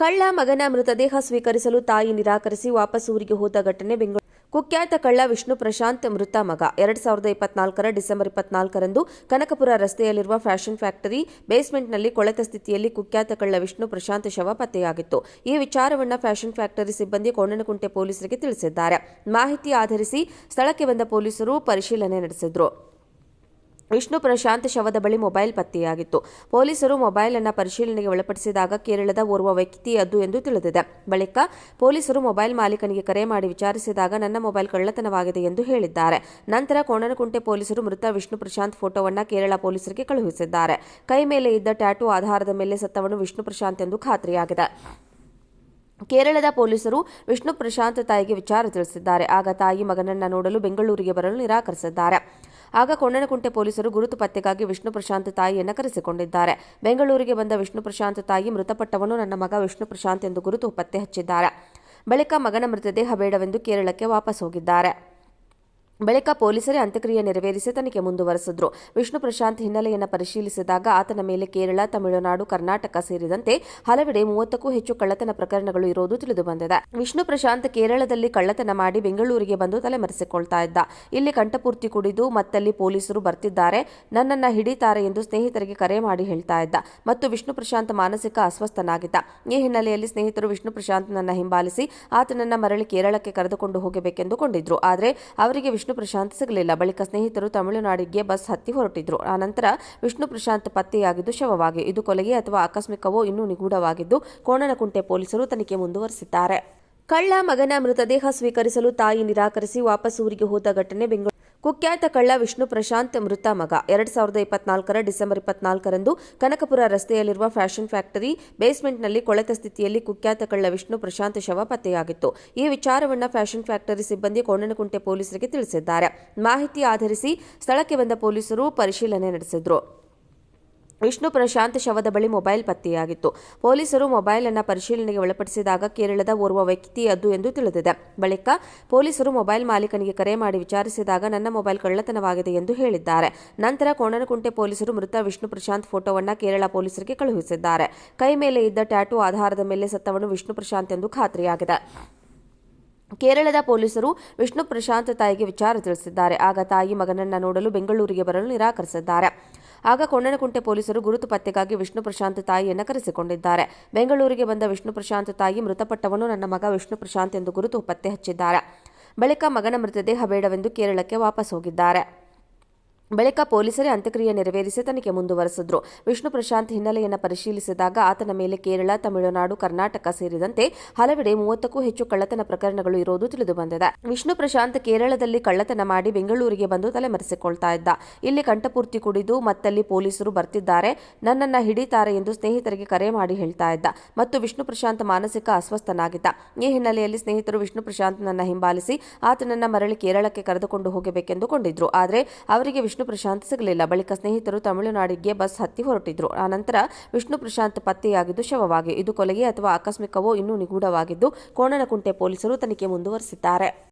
ಕಳ್ಳ ಮಗನ ಮೃತದೇಹ ಸ್ವೀಕರಿಸಲು ತಾಯಿ ನಿರಾಕರಿಸಿ ವಾಪಸ್ ಊರಿಗೆ ಹೋದ ಘಟನೆ ಬೆಂಗಳೂರು. ಕುಖ್ಯಾತ ಕಳ್ಳ ವಿಷ್ಣು ಪ್ರಶಾಂತ್ ಮೃತ ಮಗ 2024ರ ಡಿಸೆಂಬರ್ 24ರಂದು ಕನಕಪುರ ರಸ್ತೆಯಲ್ಲಿರುವ ಫ್ಯಾಷನ್ ಫ್ಯಾಕ್ಟರಿ ಬೇಸ್ಮೆಂಟ್ನಲ್ಲಿ ಕೊಳೆತ ಸ್ಥಿತಿಯಲ್ಲಿ ಕುಖ್ಯಾತ ಕಳ್ಳ ವಿಷ್ಣು ಪ್ರಶಾಂತ್ ಶವ ಪತ್ತೆಯಾಗಿತ್ತು. ಈ ವಿಚಾರವನ್ನು ಫ್ಯಾಷನ್ ಫ್ಯಾಕ್ಟರಿ ಸಿಬ್ಬಂದಿ ಕೋಣನಕುಂಟೆ ಪೊಲೀಸರಿಗೆ ತಿಳಿಸಿದ್ದಾರೆ. ಮಾಹಿತಿ ಆಧರಿಸಿ ಸ್ಥಳಕ್ಕೆ ಬಂದ ಪೊಲೀಸರು ಪರಿಶೀಲನೆ ನಡೆಸಿದರು. ವಿಷ್ಣು ಪ್ರಶಾಂತ್ ಶವದ ಬಳಿ ಮೊಬೈಲ್ ಪತ್ತೆಯಾಗಿತ್ತು. ಪೊಲೀಸರು ಮೊಬೈಲ್ ಅನ್ನು ಪರಿಶೀಲನೆಗೆ ಒಳಪಡಿಸಿದಾಗ ಕೇರಳದ ಓರ್ವ ವ್ಯಕ್ತಿಯದ್ದು ಎಂದು ತಿಳಿದಿದೆ. ಬಳಿಕ ಪೊಲೀಸರು ಮೊಬೈಲ್ ಮಾಲೀಕನಿಗೆ ಕರೆ ಮಾಡಿ ವಿಚಾರಿಸಿದಾಗ ನನ್ನ ಮೊಬೈಲ್ ಕಳ್ಳತನವಾಗಿದೆ ಎಂದು ಹೇಳಿದ್ದಾರೆ. ನಂತರ ಕೋಣನಕುಂಟೆ ಪೊಲೀಸರು ಮೃತ ವಿಷ್ಣು ಪ್ರಶಾಂತ್ ಫೋಟೋವನ್ನು ಕೇರಳ ಪೊಲೀಸರಿಗೆ ಕಳುಹಿಸಿದ್ದಾರೆ. ಕೈ ಮೇಲೆ ಇದ್ದ ಟ್ಯಾಟೂ ಆಧಾರದ ಮೇಲೆ ಸತ್ತವನು ವಿಷ್ಣು ಪ್ರಶಾಂತ್ ಎಂದು ಖಾತ್ರಿಯಾಗಿದೆ. ಕೇರಳದ ಪೊಲೀಸರು ವಿಷ್ಣು ಪ್ರಶಾಂತ್ ತಾಯಿಗೆ ವಿಚಾರ ತಿಳಿಸಿದ್ದಾರೆ. ಆಗ ತಾಯಿ ಮಗನನ್ನ ನೋಡಲು ಬೆಂಗಳೂರಿಗೆ ಬರಲು ನಿರಾಕರಿಸಿದ್ದಾರೆ. ಆಗ ಕೋಣನಕುಂಟೆ ಪೊಲೀಸರು ಗುರುತು ಪತ್ತೆಗಾಗಿ ವಿಷ್ಣು ಪ್ರಶಾಂತ್ ತಾಯಿಯನ್ನು ಕರೆಸಿಕೊಂಡಿದ್ದಾರೆ. ಬೆಂಗಳೂರಿಗೆ ಬಂದ ವಿಷ್ಣು ಪ್ರಶಾಂತ್ ತಾಯಿ ಮೃತಪಟ್ಟವನು ನನ್ನ ಮಗ ವಿಷ್ಣು ಪ್ರಶಾಂತ್ ಎಂದು ಗುರುತು ಪತ್ತೆ ಹಚ್ಚಿದ್ದಾರೆ. ಬಳಿಕ ಮಗನ ಮೃತದೇಹ ಬೇಡವೆಂದು ಕೇರಳಕ್ಕೆ ವಾಪಸ್ ಹೋಗಿದ್ದಾರೆ. ಬಳಿಕ ಪೊಲೀಸರೇ ಅಂತ್ಯಕ್ರಿಯೆ ನೆರವೇರಿಸಿ ತನಿಖೆ ಮುಂದುವರೆಸಿದ್ರು. ವಿಷ್ಣು ಪ್ರಶಾಂತ್ ಹಿನ್ನೆಲೆಯನ್ನು ಪರಿಶೀಲಿಸಿದಾಗ ಆತನ ಮೇಲೆ ಕೇರಳ, ತಮಿಳುನಾಡು, ಕರ್ನಾಟಕ ಸೇರಿದಂತೆ ಹಲವೆಡೆ 30ಕ್ಕೂ ಹೆಚ್ಚು ಕಳ್ಳತನ ಪ್ರಕರಣಗಳು ಇರೋದು ತಿಳಿದುಬಂದಿದೆ. ವಿಷ್ಣು ಪ್ರಶಾಂತ್ ಕೇರಳದಲ್ಲಿ ಕಳ್ಳತನ ಮಾಡಿ ಬೆಂಗಳೂರಿಗೆ ಬಂದು ತಲೆಮರೆಸಿಕೊಳ್ತಾ ಇದ್ದ. ಇಲ್ಲಿ ಕಂಠಪೂರ್ತಿ ಕುಡಿದು ಮತ್ತಲ್ಲಿ ಪೊಲೀಸರು ಬರ್ತಿದ್ದಾರೆ, ನನ್ನನ್ನ ಹಿಡಿತಾರೆ ಎಂದು ಸ್ನೇಹಿತರಿಗೆ ಕರೆ ಮಾಡಿ ಹೇಳ್ತಾ ಇದ್ದ ಮತ್ತು ವಿಷ್ಣು ಪ್ರಶಾಂತ್ ಮಾನಸಿಕ ಅಸ್ವಸ್ಥನಾಗಿದ್ದ. ಈ ಹಿನ್ನೆಲೆಯಲ್ಲಿ ಸ್ನೇಹಿತರು ವಿಷ್ಣು ಪ್ರಶಾಂತ್ನನ್ನ ಹಿಂಬಾಲಿಸಿ ಆತನನ್ನ ಮರಳಿ ಕೇರಳಕ್ಕೆ ಕರೆದುಕೊಂಡು ಹೋಗಬೇಕೆಂದುಕೊಂಡಿದ್ರು. ಆದರೆ ಅವರಿಗೆ ವಿಷ್ಣು ಪ್ರಶಾಂತ್ ಸಿಗಲಿಲ್ಲ. ಬಳಿಕ ಸ್ನೇಹಿತರು ತಮಿಳುನಾಡಿಗೆ ಬಸ್ ಹತ್ತಿ ಹೊರಟಿದ್ರು. ಆನಂತರ ವಿಷ್ಣು ಪ್ರಶಾಂತ್ ಪತ್ತೆಯಾಗಿದ್ದು ಶವವಾಗಿ. ಇದು ಕೊಲೆಗೆ ಅಥವಾ ಆಕಸ್ಮಿಕವೋ ಇನ್ನೂ ನಿಗೂಢವಾಗಿದ್ದು ಕೋಣನಕುಂಟೆ ಪೊಲೀಸರು ತನಿಖೆ ಮುಂದುವರೆಸಿದ್ದಾರೆ. ಕಳ್ಳ ಮಗನ ಮೃತದೇಹ ಸ್ವೀಕರಿಸಲು ತಾಯಿ ನಿರಾಕರಿಸಿ ವಾಪಸ್ ಊರಿಗೆ ಹೋದ ಘಟನೆ ಬೆಂಗಳೂರು. ಕುಖ್ಯಾತ ಕಳ್ಳ ವಿಷ್ಣು ಪ್ರಶಾಂತ್ ಮೃತ ಮಗ 2024ರ ಡಿಸೆಂಬರ್ 24ರಂದು ಕನಕಪುರ ರಸ್ತೆಯಲ್ಲಿರುವ ಫ್ಯಾಷನ್ ಫ್ಯಾಕ್ಟರಿ ಬೇಸ್ಮೆಂಟ್ನಲ್ಲಿ ಕೊಳೆತ ಸ್ಥಿತಿಯಲ್ಲಿ ಕುಖ್ಯಾತ ಕಳ್ಳ ವಿಷ್ಣು ಪ್ರಶಾಂತ್ ಶವ ಪತ್ತೆಯಾಗಿತ್ತು. ಈ ವಿಚಾರವನ್ನು ಫ್ಯಾಷನ್ ಫ್ಯಾಕ್ಟರಿ ಸಿಬ್ಬಂದಿ ಕೋಣನಕುಂಟೆ ಪೊಲೀಸರಿಗೆ ತಿಳಿಸಿದ್ದಾರೆ. ಮಾಹಿತಿ ಆಧರಿಸಿ ಸ್ಥಳಕ್ಕೆ ಬಂದ ಪೊಲೀಸರು ಪರಿಶೀಲನೆ ನಡೆಸಿದರು. ವಿಷ್ಣು ಪ್ರಶಾಂತ್ ಶವದ ಬಳಿ ಮೊಬೈಲ್ ಪತ್ತೆಯಾಗಿತ್ತು. ಪೊಲೀಸರು ಮೊಬೈಲ್ ಅನ್ನು ಪರಿಶೀಲನೆಗೆ ಒಳಪಡಿಸಿದಾಗ ಕೇರಳದ ಓರ್ವ ವ್ಯಕ್ತಿಯದ್ದು ಎಂದು ತಿಳಿದಿದೆ. ಬಳಿಕ ಪೊಲೀಸರು ಮೊಬೈಲ್ ಮಾಲೀಕನಿಗೆ ಕರೆ ಮಾಡಿ ವಿಚಾರಿಸಿದಾಗ ನನ್ನ ಮೊಬೈಲ್ ಕಳ್ಳತನವಾಗಿದೆ ಎಂದು ಹೇಳಿದ್ದಾರೆ. ನಂತರ ಕೋಣನಕುಂಟೆ ಪೊಲೀಸರು ಮೃತ ವಿಷ್ಣು ಪ್ರಶಾಂತ್ ಫೋಟೋವನ್ನು ಕೇರಳ ಪೊಲೀಸರಿಗೆ ಕಳುಹಿಸಿದ್ದಾರೆ. ಕೈ ಮೇಲೆ ಇದ್ದ ಟ್ಯಾಟೂ ಆಧಾರದ ಮೇಲೆ ಸತ್ತವನು ವಿಷ್ಣು ಪ್ರಶಾಂತ್ ಎಂದು ಖಾತ್ರಿಯಾಗಿದೆ. ಕೇರಳದ ಪೊಲೀಸರು ವಿಷ್ಣು ಪ್ರಶಾಂತ್ ತಾಯಿಗೆ ವಿಚಾರ ತಿಳಿಸಿದ್ದಾರೆ. ಆಗ ತಾಯಿ ಮಗನನ್ನ ನೋಡಲು ಬೆಂಗಳೂರಿಗೆ ಬರಲು ನಿರಾಕರಿಸಿದ್ದಾರೆ. ಆಗ ಕೋಣನಕುಂಟೆ ಪೊಲೀಸರು ಗುರುತು ಪತ್ತೆಗಾಗಿ ವಿಷ್ಣು ಪ್ರಶಾಂತ್ ತಾಯಿಯನ್ನು ಕರೆಸಿಕೊಂಡಿದ್ದಾರೆ. ಬೆಂಗಳೂರಿಗೆ ಬಂದ ವಿಷ್ಣು ಪ್ರಶಾಂತ್ ತಾಯಿ ಮೃತಪಟ್ಟವನು ನನ್ನ ಮಗ ವಿಷ್ಣು ಪ್ರಶಾಂತ್ ಎಂದು ಗುರುತು ಪತ್ತೆ ಹಚ್ಚಿದ್ದಾರೆ. ಬಳಿಕ ಮಗನ ಮೃತದೇಹ ಬೇಡವೆಂದು ಕೇರಳಕ್ಕೆ ವಾಪಸ್ ಹೋಗಿದ್ದಾರೆ. ಬಳಿಕ ಪೊಲೀಸರೇ ಅಂತ್ಯಕ್ರಿಯೆ ನೆರವೇರಿಸಿ ತನಿಖೆ ಮುಂದುವರೆಸಿದ್ರು. ವಿಷ್ಣು ಪ್ರಶಾಂತ್ ಹಿನ್ನೆಲೆಯನ್ನು ಪರಿಶೀಲಿಸಿದಾಗ ಆತನ ಮೇಲೆ ಕೇರಳ, ತಮಿಳುನಾಡು, ಕರ್ನಾಟಕ ಸೇರಿದಂತೆ ಹಲವೆಡೆ 30ಕ್ಕೂ ಹೆಚ್ಚು ಕಳ್ಳತನ ಪ್ರಕರಣಗಳು ಇರೋದು ತಿಳಿದುಬಂದಿದೆ. ವಿಷ್ಣು ಪ್ರಶಾಂತ್ ಕೇರಳದಲ್ಲಿ ಕಳ್ಳತನ ಮಾಡಿ ಬೆಂಗಳೂರಿಗೆ ಬಂದು ತಲೆಮರೆಸಿಕೊಳ್ತಾ ಇದ್ದ. ಇಲ್ಲಿ ಕಂಠಪೂರ್ತಿ ಕುಡಿದು ಮತ್ತಲ್ಲಿ ಪೊಲೀಸರು ಬರ್ತಿದ್ದಾರೆ, ನನ್ನನ್ನ ಹಿಡಿತಾರೆ ಎಂದು ಸ್ನೇಹಿತರಿಗೆ ಕರೆ ಮಾಡಿ ಹೇಳ್ತಾ ಇದ್ದ ಮತ್ತು ವಿಷ್ಣು ಪ್ರಶಾಂತ್ ಮಾನಸಿಕ ಅಸ್ವಸ್ಥನಾಗಿದ್ದ. ಈ ಹಿನ್ನೆಲೆಯಲ್ಲಿ ಸ್ನೇಹಿತರು ವಿಷ್ಣು ಪ್ರಶಾಂತ್ನನ್ನ ಹಿಂಬಾಲಿಸಿ ಆತನನ್ನ ಮರಳಿ ಕೇರಳಕ್ಕೆ ಕರೆದುಕೊಂಡು ಹೋಗಬೇಕೆಂದುಕೊಂಡಿದ್ರು. ಆದರೆ ಅವರಿಗೆ ವಿಷ್ಣು ಪ್ರಶಾಂತ್ ಸಿಗಲಿಲ್ಲ. ಬಳಿಕ ಸ್ನೇಹಿತರು ತಮಿಳುನಾಡಿಗೆ ಬಸ್ ಹತ್ತಿ ಹೊರಟಿದ್ರು. ಆನಂತರ ವಿಷ್ಣು ಪ್ರಶಾಂತ್ ಪತ್ತೆಯಾಗಿದ್ದು ಶವವಾಗಿ. ಇದು ಕೊಲೆಗೆ ಅಥವಾ ಆಕಸ್ಮಿಕವೋ ಇನ್ನೂ ನಿಗೂಢವಾಗಿದ್ದು ಕೋಣನಕುಂಟೆ ಪೊಲೀಸರು ತನಿಖೆ ಮುಂದುವರೆಸಿದ್ದಾರೆ.